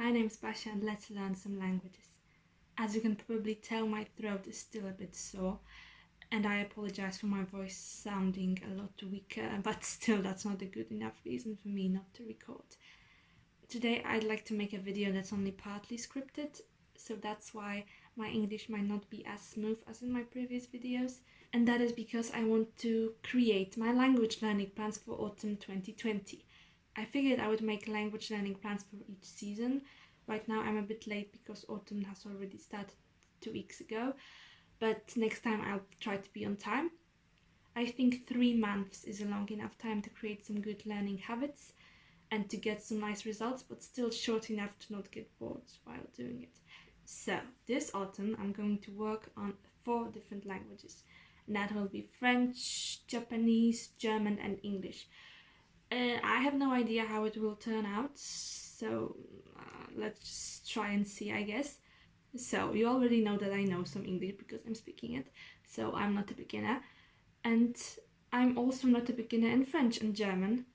My name's Basia and let's learn some languages. As you can probably tell, my throat is still a bit sore and I apologize for my voice sounding a lot weaker, but still that's not a good enough reason for me not to record. Today I'd like to make a video that's only partly scripted, so that's why my English might not be as smooth as in my previous videos, and that is because I want to create my language learning plans for autumn 2020. I figured I would make language learning plans for each season. Right now I'm a bit late because autumn has already started 2 weeks ago, but next time I'll try to be on time. I think 3 months is a long enough time to create some good learning habits and to get some nice results, but still short enough to not get bored while doing it. So this autumn I'm going to work on 4 different languages, and that will be French, Japanese, German and English. I have no idea how it will turn out, so let's just try and see, I guess. So you already know that I know some English because I'm speaking it, so I'm not a beginner. And I'm also not a beginner in French and German.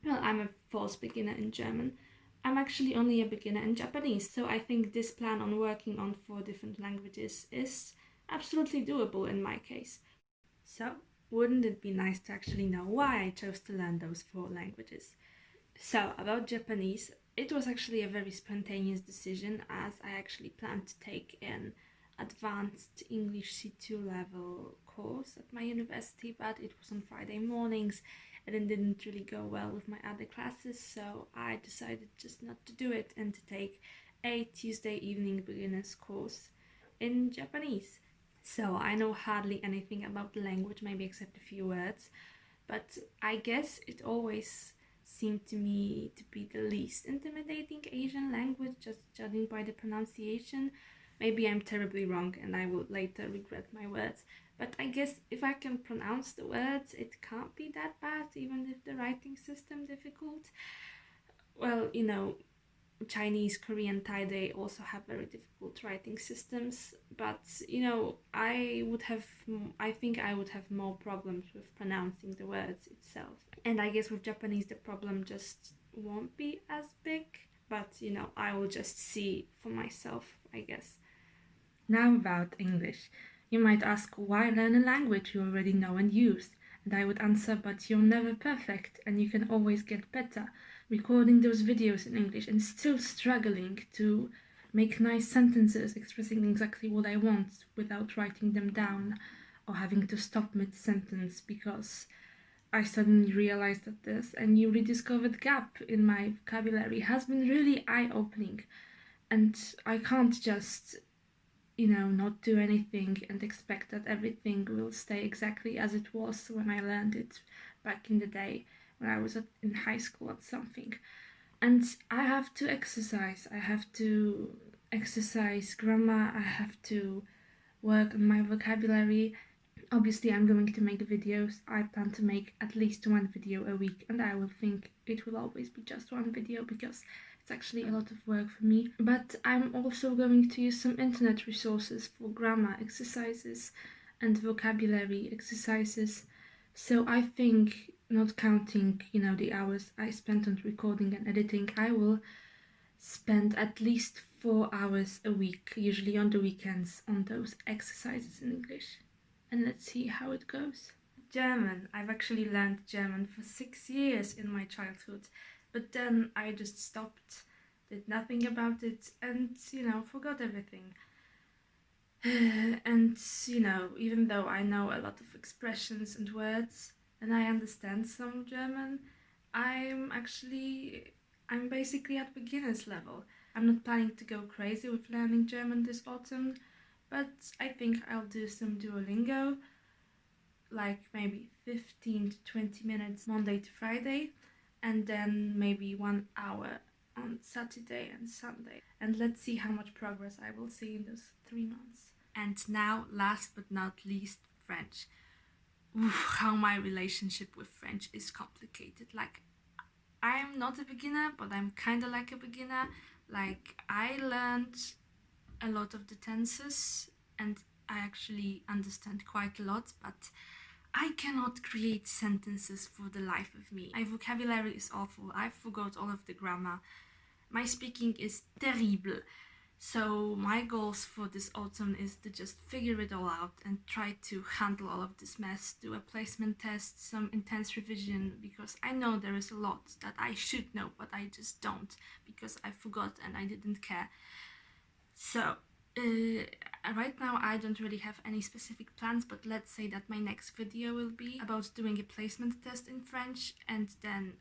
Well, I'm a false beginner in German. I'm actually only a beginner in Japanese, so I think this plan on working on 4 different languages is absolutely doable in my case. So, wouldn't it be nice to actually know why I chose to learn those 4 languages? So, about Japanese, it was actually a very spontaneous decision, as I actually planned to take an advanced English C2 level course at my university, but it was on Friday mornings and it didn't really go well with my other classes, so I decided just not to do it and to take a Tuesday evening beginners course in Japanese. So I know hardly anything about the language, maybe except a few words, but I guess it always seemed to me to be the least intimidating Asian language, just judging by the pronunciation. Maybe I'm terribly wrong and I will later regret my words, but I guess if I can pronounce the words, it can't be that bad, even if the writing system difficult. Well, you know, Chinese, Korean, Thai, they also have very difficult writing systems, but you know, I think I would have more problems with pronouncing the words itself. And I guess with Japanese the problem just won't be as big, but you know, I will just see for myself, I guess. Now about English. You might ask, why learn a language you already know and use? And I would answer, but you're never perfect and you can always get better. Recording those videos in English and still struggling to make nice sentences expressing exactly what I want without writing them down, or having to stop mid-sentence because I suddenly realized that this a new rediscovered gap in my vocabulary has been really eye-opening, and I can't just, you know, not do anything and expect that everything will stay exactly as it was when I learned it back in the day when I was in high school or something. And I have to exercise. I have to exercise grammar. I have to work on my vocabulary. Obviously, I'm going to make videos. I plan to make at least 1 video a week, and I will think it will always be just 1 video because it's actually a lot of work for me. But I'm also going to use some internet resources for grammar exercises and vocabulary exercises. So I think, not counting, you know, the hours I spent on recording and editing, I will spend at least 4 hours a week, usually on the weekends, on those exercises in English. And let's see how it goes. German. I've actually learned German for 6 years in my childhood, but then I just stopped, did nothing about it, and, you know, forgot everything. And, you know, even though I know a lot of expressions and words, and I understand some German, I'm basically at beginner's level. I'm not planning to go crazy with learning German this autumn, but I think I'll do some Duolingo, like maybe 15 to 20 minutes Monday to Friday, and then maybe 1 hour on Saturday and Sunday. And let's see how much progress I will see in those 3 months. And now, last but not least, French. Oof, how my relationship with French is complicated. Like, I'm not a beginner, but I'm kind of like a beginner. Like, I learned a lot of the tenses and I actually understand quite a lot, but I cannot create sentences for the life of me. My vocabulary is awful. I forgot all of the grammar My speaking is terrible. So my goals for this autumn is to just figure it all out and try to handle all of this mess, do a placement test, some intense revision, because I know there is a lot that I should know, but I just don't, because I forgot and I didn't care. So right now I don't really have any specific plans, but let's say that my next video will be about doing a placement test in French, and then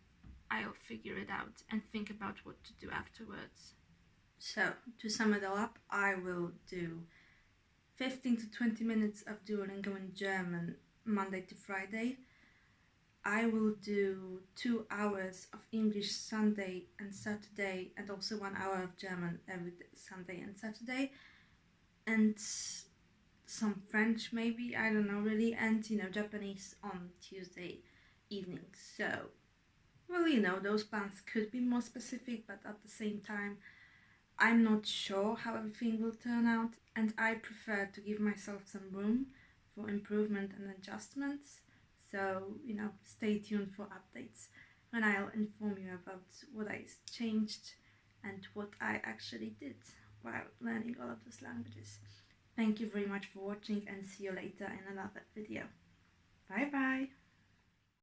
I'll figure it out and think about what to do afterwards. So, to sum it all up, I will do 15 to 20 minutes of Duolingo in German Monday to Friday. I will do 2 hours of English Sunday and Saturday, and also 1 hour of German every Sunday and Saturday. And some French maybe, I don't know really, and Japanese on Tuesday evening. So, well, those plans could be more specific, but at the same time, I'm not sure how everything will turn out, and I prefer to give myself some room for improvement and adjustments. So, stay tuned for updates, and I'll inform you about what I changed and what I actually did while learning all of those languages. Thank you very much for watching, and see you later in another video. Bye bye!